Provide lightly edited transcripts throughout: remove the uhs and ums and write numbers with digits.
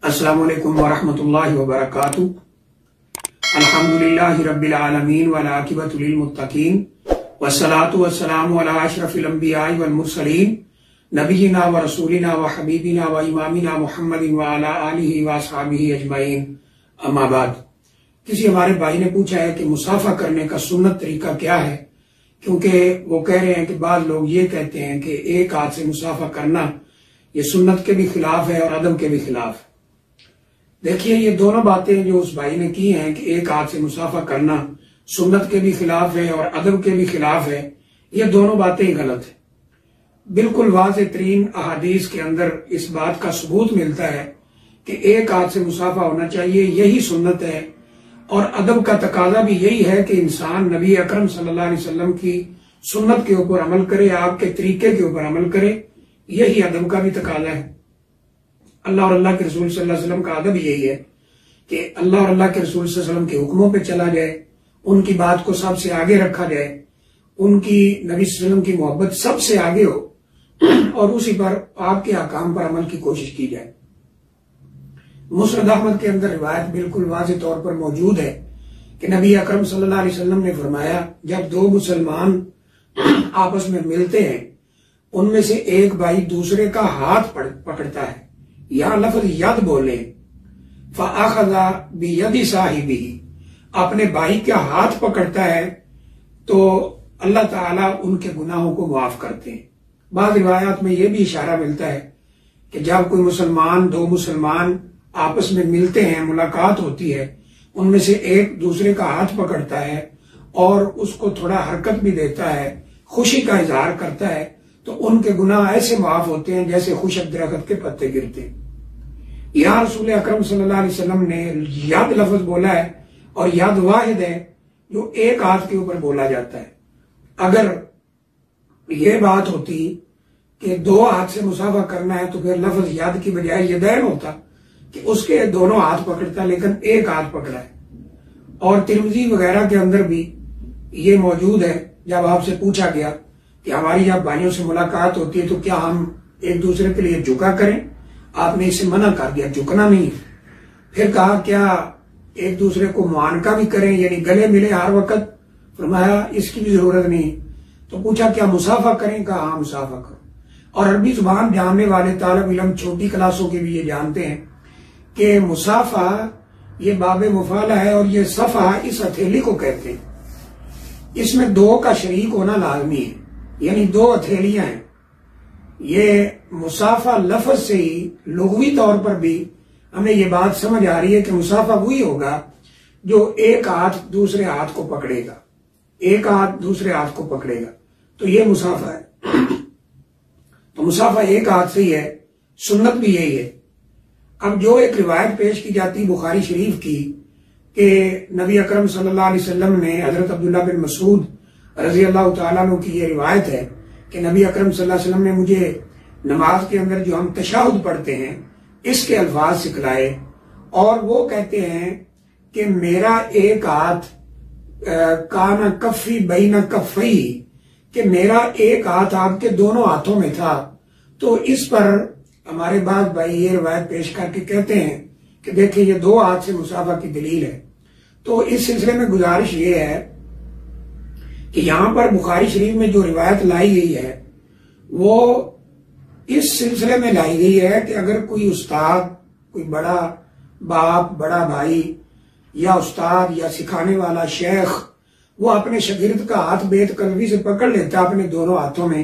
السلام علیکم ورحمۃ اللہ وبرکاتہ۔ الحمدللہ رب العالمین والعاقبۃ للمتقین والصلاۃ والسلام علی اشرف الانبیاء والمرسلین نبینا ورسولنا وحبیبنا وامامنا محمد وعلی آلہ واصحابہ اجمعین، اما بعد۔ کسی ہمارے بھائی نے پوچھا ہے کہ مسافہ کرنے کا سنت طریقہ کیا ہے، کیونکہ وہ کہہ رہے ہیں کہ بعض لوگ یہ کہتے ہیں کہ ایک ہاتھ سے مسافہ کرنا یہ سنت کے بھی خلاف ہے اور ادب کے بھی خلاف ہے۔ دیکھیے، یہ دونوں باتیں جو اس بھائی نے کی ہیں کہ ایک ہاتھ سے مسافہ کرنا سنت کے بھی خلاف ہے اور ادب کے بھی خلاف ہے، یہ دونوں باتیں ہی غلط ہیں۔ بالکل واضح ترین احادیث کے اندر اس بات کا ثبوت ملتا ہے کہ ایک ہاتھ سے مسافہ ہونا چاہیے، یہی سنت ہے، اور ادب کا تقاضا بھی یہی ہے کہ انسان نبی اکرم صلی اللہ علیہ وسلم کی سنت کے اوپر عمل کرے، آپ کے طریقے کے اوپر عمل کرے، یہی ادب کا بھی تقاضا ہے۔ اللہ اور اللہ کے رسول صلی اللہ علیہ وسلم کا ادب یہی ہے کہ اللہ اور اللہ کے رسول صلی اللہ علیہ وسلم کے حکموں پہ چلا جائے، ان کی بات کو سب سے آگے رکھا جائے، ان کی نبی صلی اللہ علیہ وسلم کی محبت سب سے آگے ہو، اور اسی پر آپ کے احکام پر عمل کی کوشش کی جائے۔ مسند احمد کے اندر روایت بالکل واضح طور پر موجود ہے کہ نبی اکرم صلی اللہ علیہ وسلم نے فرمایا، جب دو مسلمان آپس میں ملتے ہیں، ان میں سے ایک بھائی دوسرے کا ہاتھ پکڑتا ہے، یہاں لفظ ید بولے، فَأَخَذَ بِيَدِ صَاحِبِهِ، اپنے بھائی کا ہاتھ پکڑتا ہے تو اللہ تعالیٰ ان کے گناہوں کو معاف کرتے ہیں۔ بعض روایات میں یہ بھی اشارہ ملتا ہے کہ جب کوئی دو مسلمان آپس میں ملتے ہیں، ملاقات ہوتی ہے، ان میں سے ایک دوسرے کا ہاتھ پکڑتا ہے اور اس کو تھوڑا حرکت بھی دیتا ہے، خوشی کا اظہار کرتا ہے، تو ان کے گناہ ایسے معاف ہوتے ہیں جیسے خشک درخت کے پتے گرتے ہیں۔ یہاں رسول اکرم صلی اللہ علیہ وسلم نے ید لفظ بولا ہے، اور ید واحد ہے جو ایک ہاتھ کے اوپر بولا جاتا ہے۔ اگر یہ بات ہوتی کہ دو ہاتھ سے مسافہ کرنا ہے تو پھر لفظ ید کی بجائے یدین ہوتا کہ اس کے دونوں ہاتھ پکڑتا، لیکن ایک ہاتھ پکڑا ہے۔ اور ترمذی وغیرہ کے اندر بھی یہ موجود ہے، جب آپ سے پوچھا گیا کہ ہماری جب بھائیوں سے ملاقات ہوتی ہے تو کیا ہم ایک دوسرے کے لیے جھکا کریں، آپ نے اسے منع کر دیا، جھکنا نہیں۔ پھر کہا کیا ایک دوسرے کو معانقہ بھی کریں، یعنی گلے ملے ہر وقت، فرمایا اس کی بھی ضرورت نہیں۔ تو پوچھا کیا مسافہ کریں، کہا ہاں مسافہ کرو۔ اور عربی زبان جاننے والے طالب علم چھوٹی کلاسوں کے بھی یہ جانتے ہیں کہ مسافہ یہ باب مفعلہ ہے، اور یہ صفحہ اس ہتھیلی کو کہتے ہیں۔ اس میں دو کا شریک ہونا لازمی ہے، یعنی دو ہتھیلیاں ہیں۔ یہ مسافہ لفظ سے ہی لغوی طور پر بھی ہمیں یہ بات سمجھ آ رہی ہے کہ مسافہ وہی ہوگا جو ایک ہاتھ دوسرے ہاتھ کو پکڑے گا، ایک ہاتھ دوسرے ہاتھ کو پکڑے گا، تو یہ مسافہ ہے۔ تو مسافہ ایک ہاتھ سے ہی ہے، سنت بھی یہی ہے۔ اب جو ایک روایت پیش کی جاتی بخاری شریف کی کہ نبی اکرم صلی اللہ علیہ وسلم نے، حضرت عبداللہ بن مسعود رضی اللہ تعالیٰ عنہ کی یہ روایت ہے کہ نبی اکرم صلی اللہ علیہ وسلم نے مجھے نماز کے اندر جو ہم تشہد پڑھتے ہیں اس کے الفاظ سکھلائے، اور وہ کہتے ہیں کہ میرا ایک ہاتھ کانا کفی بین کفی، کہ میرا ایک ہاتھ آپ کے دونوں ہاتھوں میں تھا۔ تو اس پر ہمارے بعض بھائی یہ روایت پیش کر کے کہتے ہیں کہ دیکھیں یہ دو ہاتھ سے مسافہ کی دلیل ہے۔ تو اس سلسلے میں گزارش یہ ہے کہ یہاں پر بخاری شریف میں جو روایت لائی گئی ہے وہ اس سلسلے میں لائی گئی ہے کہ اگر کوئی استاد، کوئی بڑا باپ، بڑا بھائی یا استاد یا سکھانے والا شیخ، وہ اپنے شاگرد کا ہاتھ بیت قلبی سے پکڑ لیتا اپنے دونوں ہاتھوں میں،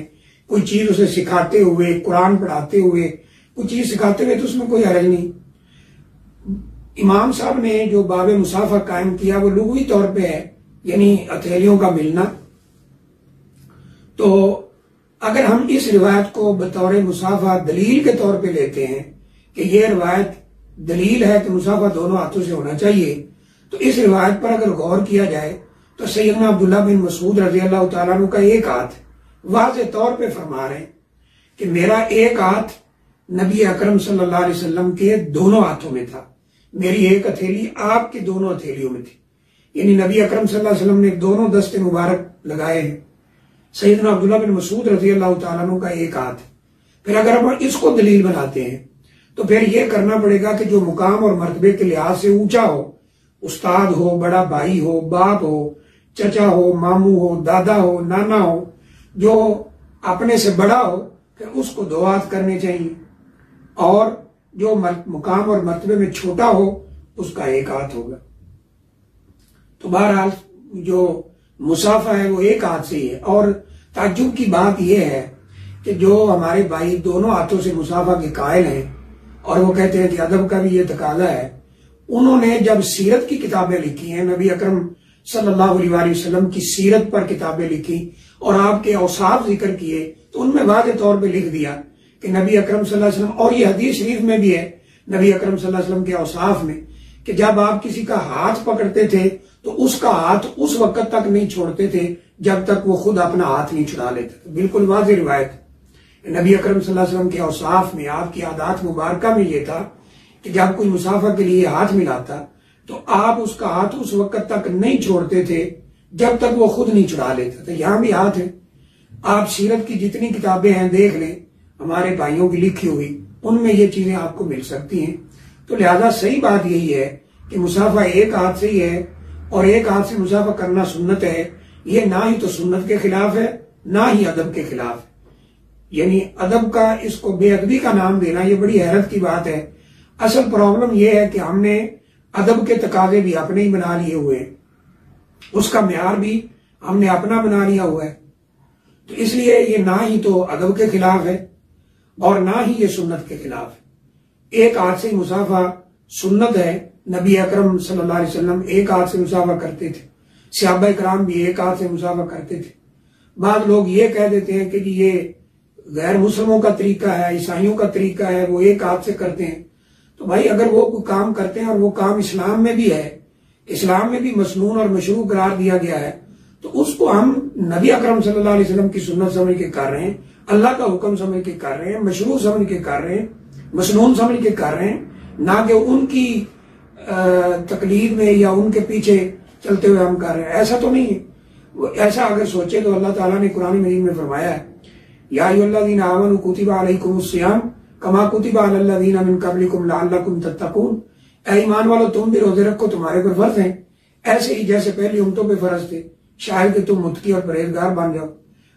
کوئی چیز اسے سکھاتے ہوئے، قرآن پڑھاتے ہوئے، کوئی چیز سکھاتے ہوئے، تو اس میں کوئی حرج نہیں۔ امام صاحب نے جو باب مسافہ قائم کیا وہ لغوی طور پہ ہے، یعنی ہتھیلیوں کا ملنا۔ تو اگر ہم اس روایت کو بطور مسافہ دلیل کے طور پہ لیتے ہیں کہ یہ روایت دلیل ہے کہ مسافہ دونوں ہاتھوں سے ہونا چاہیے، تو اس روایت پر اگر غور کیا جائے تو سیدنا عبداللہ بن مسعود رضی اللہ تعالیٰ عنہ کا ایک ہاتھ واضح طور پہ فرما رہے ہیں کہ میرا ایک ہاتھ نبی اکرم صلی اللہ علیہ وسلم کے دونوں ہاتھوں میں تھا، میری ایک ہتھیلی آپ کی دونوں ہتھیلیوں میں تھی، یعنی نبی اکرم صلی اللہ علیہ وسلم نے دونوں دستے مبارک لگائے ہیں۔ سیدنا عبداللہ بن مسعود رضی اللہ تعالیٰ عنہ کا ایک ہاتھ۔ پھر اگر ہم اس کو دلیل بناتے ہیں تو پھر یہ کرنا پڑے گا کہ جو مقام اور مرتبے کے لحاظ سے اونچا ہو، استاد ہو، بڑا بھائی ہو، باپ ہو، چچا ہو، ماموں ہو، دادا ہو، نانا ہو، جو اپنے سے بڑا ہو، پھر اس کو 2 ہاتھ کرنے چاہیے، اور جو مقام اور مرتبے میں چھوٹا ہو اس کا 1 ہاتھ ہوگا۔ تو بہرحال جو مصافحہ ہے وہ 1 ہاتھ سے ہی ہے۔ اور تعجب کی بات یہ ہے کہ جو ہمارے بھائی دونوں ہاتھوں سے مصافحہ کے قائل ہیں اور وہ کہتے ہیں کہ ادب کا بھی یہ تقاضا ہے، انہوں نے جب سیرت کی کتابیں لکھی ہیں، نبی اکرم صلی اللہ علیہ وآلہ وسلم کی سیرت پر کتابیں لکھی اور آپ کے اوصاف ذکر کیے، تو ان میں واضح طور پہ لکھ دیا کہ نبی اکرم صلی اللہ علیہ وسلم، اور یہ حدیث شریف میں بھی ہے نبی اکرم صلی اللہ علیہ وسلم کے اوصاف میں، کہ جب آپ کسی کا ہاتھ پکڑتے تھے تو اس کا ہاتھ اس وقت تک نہیں چھوڑتے تھے جب تک وہ خود اپنا ہاتھ نہیں چھڑا لیتے تھے۔ بالکل واضح روایت۔ نبی اکرم صلی اللہ علیہ وسلم کے اوصاف میں، آپ کی عادات مبارکہ میں یہ تھا کہ جب کوئی مصافحہ کے لیے ہاتھ ملاتا تو آپ اس کا ہاتھ اس وقت تک نہیں چھوڑتے تھے جب تک وہ خود نہیں چھڑا لیتا تھا۔ یہاں بھی ہاتھ ہے، آپ سیرت کی جتنی کتابیں ہیں دیکھ لیں، ہمارے بھائیوں کی لکھی ہوئی، ان میں یہ چیزیں آپ کو مل سکتی ہیں۔ تو لہذا صحیح بات یہی ہے کہ مصافحہ 1 ہاتھ سے ہی ہے، اور 1 ہاتھ سے مصافحہ کرنا سنت ہے۔ یہ نہ ہی تو سنت کے خلاف ہے، نہ ہی ادب کے خلاف ہے۔ یعنی ادب کا، اس کو بے ادبی کا نام دینا یہ بڑی حیرت کی بات ہے۔ اصل پرابلم یہ ہے کہ ہم نے ادب کے تقاضے بھی اپنے ہی بنا لیے ہوئے ہیں، اس کا معیار بھی ہم نے اپنا بنا لیا ہوا ہے۔ تو اس لیے یہ نہ ہی تو ادب کے خلاف ہے اور نہ ہی یہ سنت کے خلاف ہے۔ 1 ہاتھ سے مصافحہ سنت ہے، نبی اکرم صلی اللہ علیہ وسلم 1 ہاتھ سے مصافحہ کرتے تھے، صحابہ کرام بھی 1 ہاتھ سے مصافحہ کرتے تھے۔ بعض لوگ یہ کہہ دیتے ہیں کہ یہ غیر مسلموں کا طریقہ ہے، عیسائیوں کا طریقہ ہے، وہ 1 ہاتھ سے کرتے ہیں۔ تو بھائی اگر وہ کوئی کام کرتے ہیں اور وہ کام اسلام میں بھی ہے، اسلام میں بھی مسنون اور مشروع قرار دیا گیا ہے، تو اس کو ہم نبی اکرم صلی اللہ علیہ وسلم کی سنت سمجھ کے کر رہے ہیں، اللہ کا حکم سمجھ کے کر رہے ہیں، مشروع سمجھ کے کر رہے ہیں، مسنون سمجھ کے کر رہے ہیں، نہ کہ ان کی تقلید میں یا ان کے پیچھے چلتے ہوئے ہم کر رہے ہیں۔ ایسا تو نہیں ہے۔ ایسا اگر سوچے تو اللہ تعالیٰ نے قرآن مجید میں فرمایا ہے، یا ایھا الذین آمنوا کتب علیکم الصیام کما کتب علی الذین من قبلکم لعلکم تتقون، اے ایمان والو تم بھی روزے رکھو، تمہارے پر فرض ہیں ایسے ہی جیسے پہلی امتوں پہ فرض تھے، شاید کہ تم متقی اور پرہیزگار بن جاؤ۔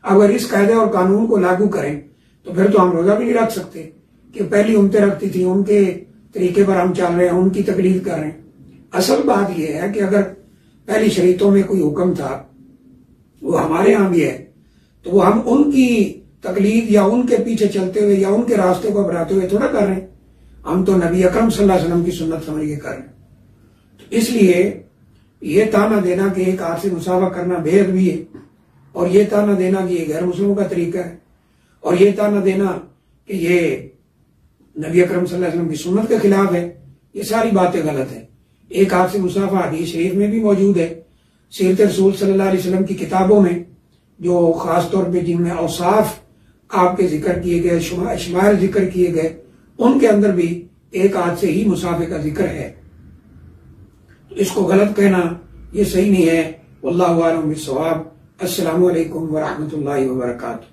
اگر اس قاعدے اور قانون کو لاگو کریں تو پھر تو ہم روزہ بھی نہیں رکھ سکتے کہ پہلی امتیں رکھتی تھی، ان کے طریقے پر ہم چل رہے ہیں، ان کی تقلید کر رہے ہیں۔ اصل بات یہ ہے کہ اگر پہلی شریعتوں میں کوئی حکم تھا، وہ ہمارے ہاں بھی ہے، تو وہ ہم ان کی تقلید یا ان کے پیچھے چلتے ہوئے یا ان کے راستے کو اپناتے ہوئے تھوڑا کر رہے ہیں، ہم تو نبی اکرم صلی اللہ علیہ وسلم کی سنت سمجھ کے کر رہے ہیں۔ تو اس لیے یہ تانا دینا کہ 1 ہاتھ سے مصافحہ کرنا بے ادبی ہے، اور یہ تانا دینا کہ یہ غیر مسلموں کا طریقہ ہے، اور یہ تانا دینا کہ یہ نبی اکرم صلی اللہ علیہ وسلم کی سنت کے خلاف ہے، یہ ساری باتیں غلط ہیں۔ 1 ہاتھ سے مصافحہ حدیث شریف میں بھی موجود ہے، سیرت رسول صلی اللہ علیہ وسلم کی کتابوں میں، جو خاص طور پہ جن میں اوصاف آپ کے ذکر کیے گئے، شمائل ذکر کیے گئے، ان کے اندر بھی 1 ہاتھ سے ہی مصافحہ کا ذکر ہے۔ تو اس کو غلط کہنا یہ صحیح نہیں ہے۔ واللہ اعلم بالصواب۔ السلام علیکم ورحمۃ اللہ وبرکاتہ۔